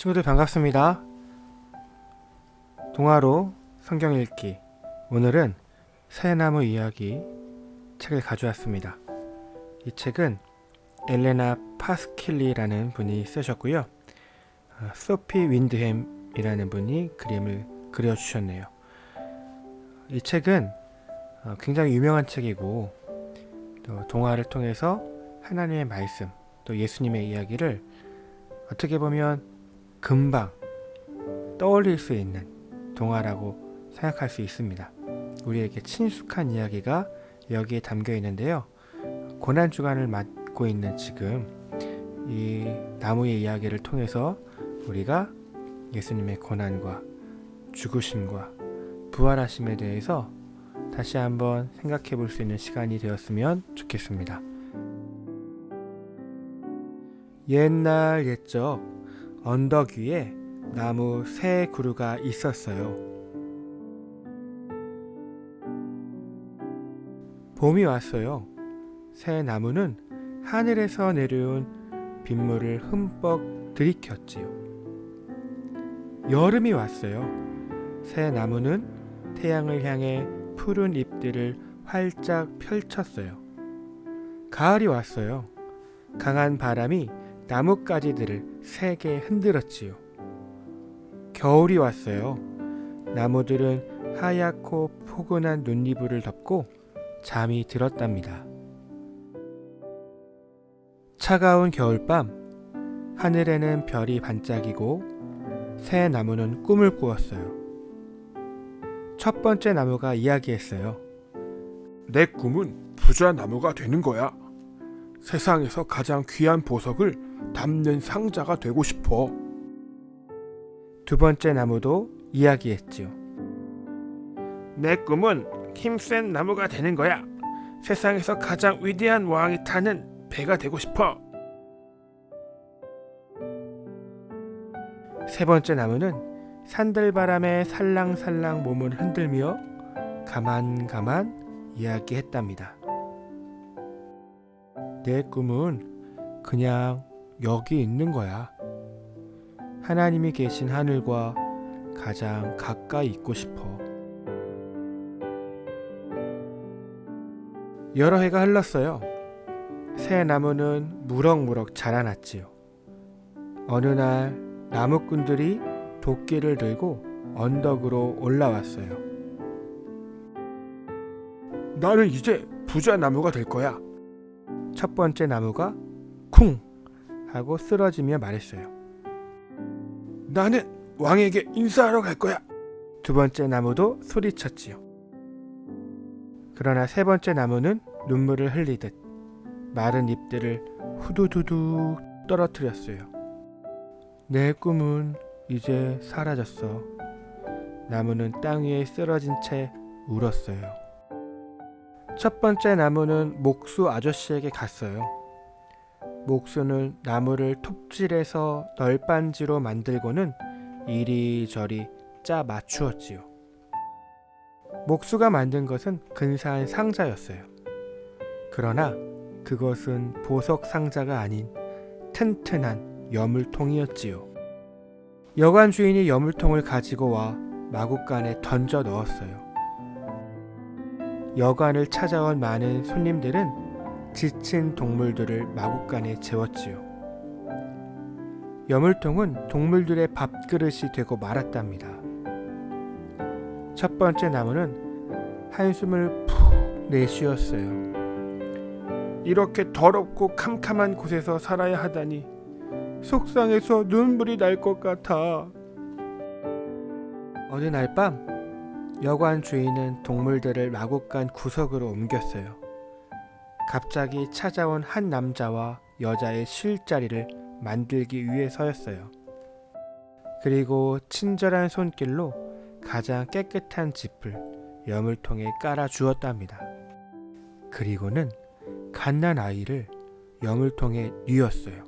친구들 반갑습니다. 동화로 성경 읽기. 오늘은 새나무 이야기 책을 가져왔습니다. 이 책은 엘레나 파스킬리라는 분이 쓰셨고요. 소피 윈드햄이라는 분이 그림을 그려주셨네요. 이 책은 굉장히 유명한 책이고, 또 동화를 통해서 하나님의 말씀, 또 예수님의 이야기를 어떻게 보면 금방 떠올릴 수 있는 동화라고 생각할 수 있습니다. 우리에게 친숙한 이야기가 여기에 담겨 있는데요. 고난주간을 맞고 있는 지금 이 나무의 이야기를 통해서 우리가 예수님의 고난과 죽으심과 부활하심에 대해서 다시 한번 생각해 볼 수 있는 시간이 되었으면 좋겠습니다. 옛날 옛적 언덕 위에 나무 새 그루가 있었어요. 봄이 왔어요. 새 나무는 하늘에서 내려온 빗물을 흠뻑 들이켰지요. 여름이 왔어요. 새 나무는 태양을 향해 푸른 잎들을 활짝 펼쳤어요. 가을이 왔어요. 강한 바람이 나뭇가지들을 세게 흔들었지요. 겨울이 왔어요. 나무들은 하얗고 포근한 눈이불을 덮고 잠이 들었답니다. 차가운 겨울밤, 하늘에는 별이 반짝이고 새 나무는 꿈을 꾸었어요. 첫 번째 나무가 이야기했어요. 내 꿈은 부자 나무가 되는 거야. 세상에서 가장 귀한 보석을 담는 상자가 되고 싶어. 두 번째 나무도 이야기했지요. 내 꿈은 힘센 나무가 되는 거야. 세상에서 가장 위대한 왕이 타는 배가 되고 싶어. 세 번째 나무는 산들바람에 살랑살랑 몸을 흔들며 가만가만 이야기했답니다. 내 꿈은 그냥 여기 있는 거야. 하나님이 계신 하늘과 가장 가까이 있고 싶어. 여러 해가 흘렀어요. 새 나무는 무럭무럭 자라났지요. 어느 날 나무꾼들이 도끼를 들고 언덕으로 올라왔어요. 나는 이제 부자 나무가 될 거야. 첫 번째 나무가 쿵 하고 쓰러지며 말했어요. 나는 왕에게 인사하러 갈 거야. 두 번째 나무도 소리쳤지요. 그러나 세 번째 나무는 눈물을 흘리듯 마른 잎들을 후두두둑 떨어뜨렸어요. 내 꿈은 이제 사라졌어. 나무는 땅 위에 쓰러진 채 울었어요. 첫 번째 나무는 목수 아저씨에게 갔어요. 목수는 나무를 톱질해서 널빤지로 만들고는 이리저리 짜 맞추었지요. 목수가 만든 것은 근사한 상자였어요. 그러나 그것은 보석 상자가 아닌 튼튼한 여물통이었지요. 여관 주인이 여물통을 가지고 와 마구간에 던져 넣었어요. 여관을 찾아온 많은 손님들은 지친 동물들을 마구간에 재웠지요. 여물통은 동물들의 밥그릇이 되고 말았답니다. 첫 번째 나무는 한숨을 푹 내쉬었어요. 이렇게 더럽고 캄캄한 곳에서 살아야 하다니 속상해서 눈물이 날 것 같아. 어느 날 밤 여관 주인은 동물들을 마구간 구석으로 옮겼어요. 갑자기 찾아온 한 남자와 여자의 쉴 자리를 만들기 위해서였어요. 그리고 친절한 손길로 가장 깨끗한 짚을 여물통에 깔아 주었답니다. 그리고는 갓난 아이를 여물통에 뉘었어요.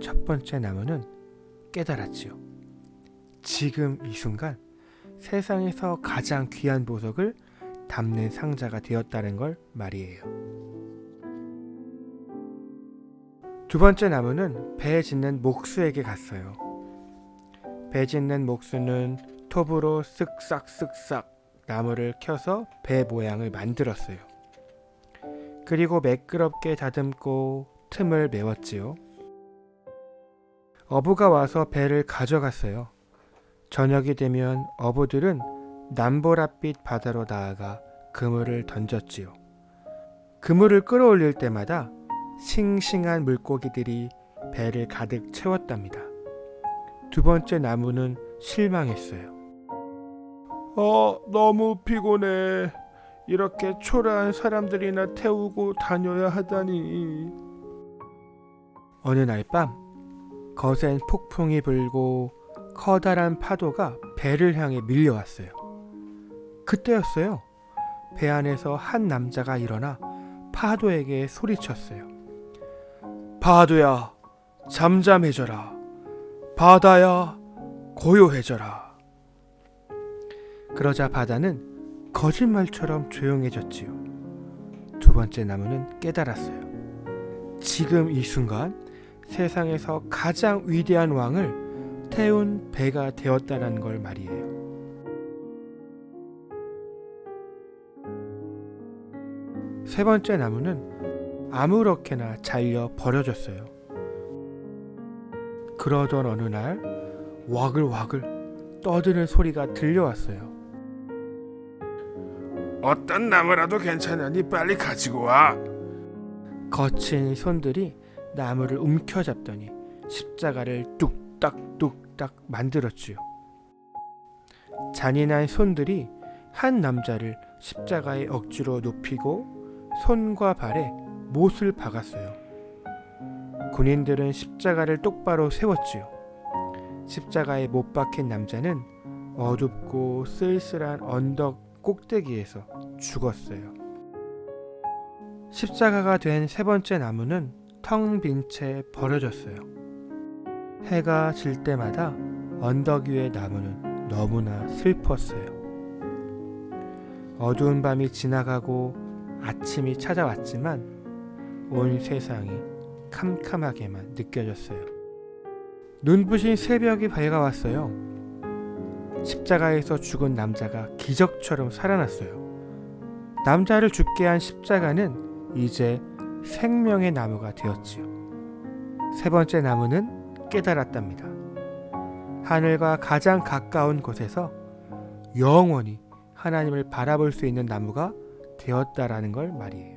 첫 번째 나무는 깨달았지요. 지금 이 순간 세상에서 가장 귀한 보석을 담는 상자가 되었다는 걸 말이에요. 두 번째 나무는 배에 짓는 목수에게 갔어요. 배 짓는 목수는 톱으로 쓱싹쓱싹 나무를 켜서 배 모양을 만들었어요. 그리고 매끄럽게 다듬고 틈을 메웠지요. 어부가 와서 배를 가져갔어요. 저녁이 되면 어부들은 남보랏빛 바다로 나아가 그물을 던졌지요. 그물을 끌어올릴 때마다 싱싱한 물고기들이 배를 가득 채웠답니다. 두 번째 나무는 실망했어요. 너무 피곤해. 이렇게 초라한 사람들이나 태우고 다녀야 하다니. 어느 날 밤 거센 폭풍이 불고 커다란 파도가 배를 향해 밀려왔어요. 그때였어요. 배 안에서 한 남자가 일어나 파도에게 소리쳤어요. 파도야, 잠잠해져라. 바다야, 고요해져라. 그러자 바다는 거짓말처럼 조용해졌지요. 두 번째 나무는 깨달았어요. 지금 이 순간 세상에서 가장 위대한 왕을 태운 배가 되었다는 걸 말이에요. 세 번째 나무는 아무렇게나 잘려 버려졌어요. 그러던 어느 날 와글와글 떠드는 소리가 들려왔어요. 어떤 나무라도 괜찮으니 빨리 가지고 와. 거친 손들이 나무를 움켜잡더니 십자가를 뚝딱뚝딱 만들었지요. 잔인한 손들이 한 남자를 십자가에 억지로 눕히고 손과 발에 못을 박았어요. 군인들은 십자가를 똑바로 세웠지요. 십자가에 못 박힌 남자는 어둡고 쓸쓸한 언덕 꼭대기에서 죽었어요. 십자가가 된 세 번째 나무는 텅 빈 채 버려졌어요. 해가 질 때마다 언덕 위의 나무는 너무나 슬펐어요. 어두운 밤이 지나가고 아침이 찾아왔지만 온 세상이 캄캄하게만 느껴졌어요. 눈부신 새벽이 밝아왔어요. 십자가에서 죽은 남자가 기적처럼 살아났어요. 남자를 죽게 한 십자가는 이제 생명의 나무가 되었지요. 세 번째 나무는 깨달았답니다. 하늘과 가장 가까운 곳에서 영원히 하나님을 바라볼 수 있는 나무가 되었다라는 걸 말이에요.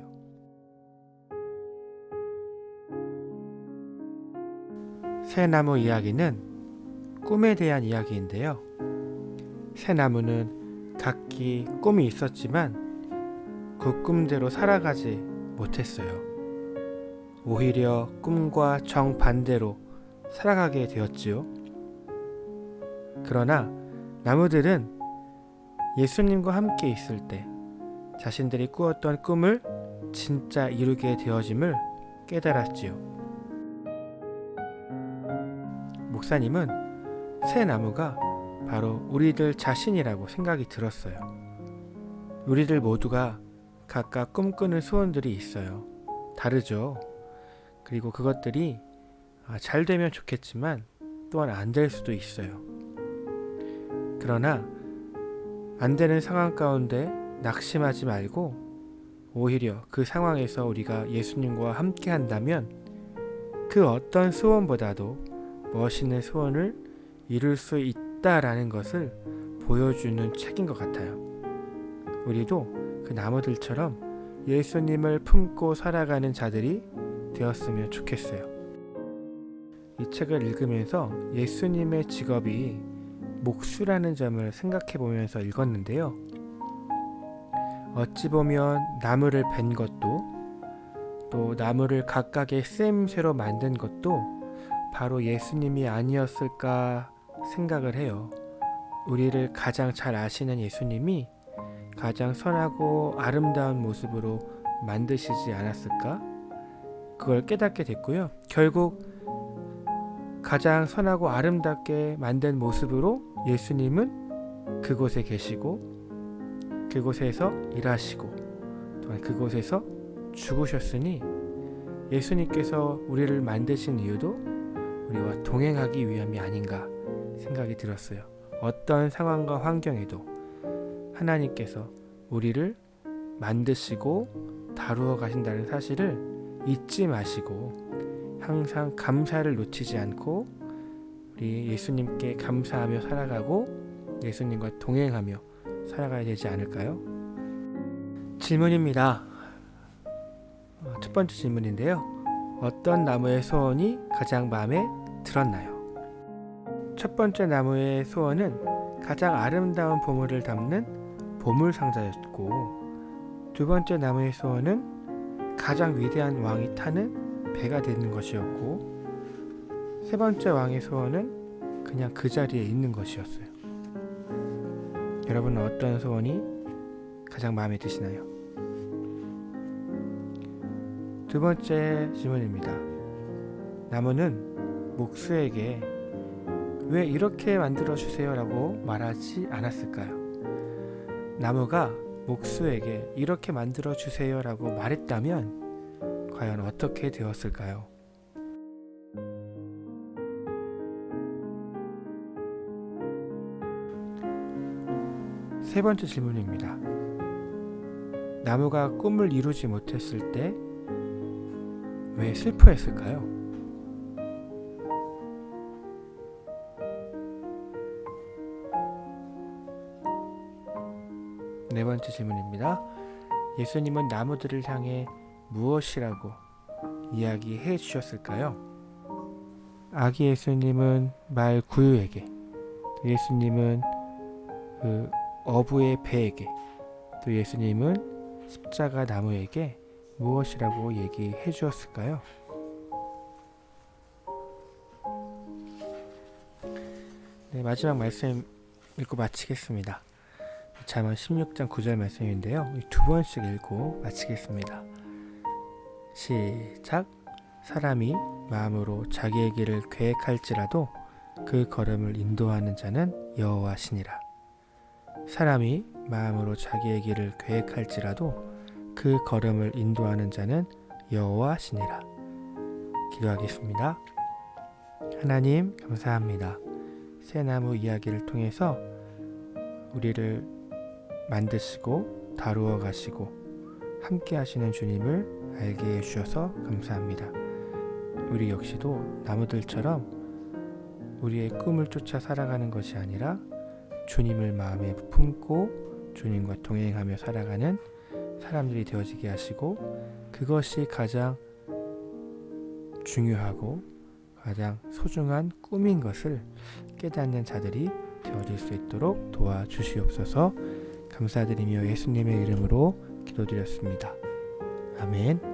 새 나무 이야기는 꿈에 대한 이야기인데요. 새 나무는 각기 꿈이 있었지만 그 꿈대로 살아가지 못했어요. 오히려 꿈과 정반대로 살아가게 되었지요. 그러나 나무들은 예수님과 함께 있을 때 자신들이 꾸었던 꿈을 진짜 이루게 되어짐을 깨달았지요. 목사님은 새 나무가 바로 우리들 자신이라고 생각이 들었어요. 우리들 모두가 각각 꿈꾸는 소원들이 있어요. 다르죠. 그리고 그것들이 잘 되면 좋겠지만 또한 안 될 수도 있어요. 그러나 안 되는 상황 가운데 낙심하지 말고 오히려 그 상황에서 우리가 예수님과 함께 한다면 그 어떤 소원보다도 멋있는 소원을 이룰 수 있다라는 것을 보여주는 책인 것 같아요. 우리도 그 나무들처럼 예수님을 품고 살아가는 자들이 되었으면 좋겠어요. 이 책을 읽으면서 예수님의 직업이 목수라는 점을 생각해 보면서 읽었는데요. 어찌 보면 나무를 벤 것도 또 나무를 각각의 쓰임새로 만든 것도 바로 예수님이 아니었을까 생각을 해요. 우리를 가장 잘 아시는 예수님이 가장 선하고 아름다운 모습으로 만드시지 않았을까? 그걸 깨닫게 됐고요. 결국 가장 선하고 아름답게 만든 모습으로 예수님은 그곳에 계시고 그곳에서 일하시고 또한 그곳에서 죽으셨으니 예수님께서 우리를 만드신 이유도 우리와 동행하기 위함이 아닌가 생각이 들었어요. 어떤 상황과 환경에도 하나님께서 우리를 만드시고 다루어 가신다는 사실을 잊지 마시고 항상 감사를 놓치지 않고 우리 예수님께 감사하며 살아가고 예수님과 동행하며 살아가야 되지 않을까요? 질문입니다. 첫 번째 질문인데요. 어떤 나무의 소원이 가장 마음에 들었나요? 첫 번째 나무의 소원은 가장 아름다운 보물을 담는 보물 상자였고, 두 번째 나무의 소원은 가장 위대한 왕이 타는 배가 되는 것이었고, 세 번째 왕의 소원은 그냥 그 자리에 있는 것이었어요. 여러분은 어떤 소원이 가장 마음에 드시나요? 두 번째 질문입니다. 나무는 목수에게 왜 이렇게 만들어주세요 라고 말하지 않았을까요? 나무가 목수에게 이렇게 만들어주세요 라고 말했다면 과연 어떻게 되었을까요? 세 번째 질문입니다. 나무가 꿈을 이루지 못했을 때 왜 슬퍼했을까요? 네 번째 질문입니다. 예수님은 나무들을 향해 무엇이라고 이야기해 주셨을까요? 아기 예수님은 말 구유에게, 또 예수님은 그 어부의 배에게, 또 예수님은 십자가 나무에게 무엇이라고 얘기해 주었을까요? 네, 마지막 말씀 읽고 마치겠습니다. 잠언 16장 9절 말씀인데요. 두 번씩 읽고 마치겠습니다. 시작. 사람이 마음으로 자기의 길을 계획할지라도 그 걸음을 인도하는 자는 여호와시니라. 사람이 마음으로 자기의 길을 계획할지라도 그 걸음을 인도하는 자는 여호와시니라. 기도하겠습니다. 하나님 감사합니다. 새나무 이야기를 통해서 우리를 만드시고 다루어 가시고 함께 하시는 주님을 알게 해주셔서 감사합니다. 우리 역시도 나무들처럼 우리의 꿈을 쫓아 살아가는 것이 아니라 주님을 마음에 품고 주님과 동행하며 살아가는 사람들이 되어지게 하시고, 그것이 가장 중요하고 가장 소중한 꿈인 것을 깨닫는 자들이 되어질 수 있도록 도와주시옵소서. 감사드리며 예수님의 이름으로 기도드렸습니다. 아멘.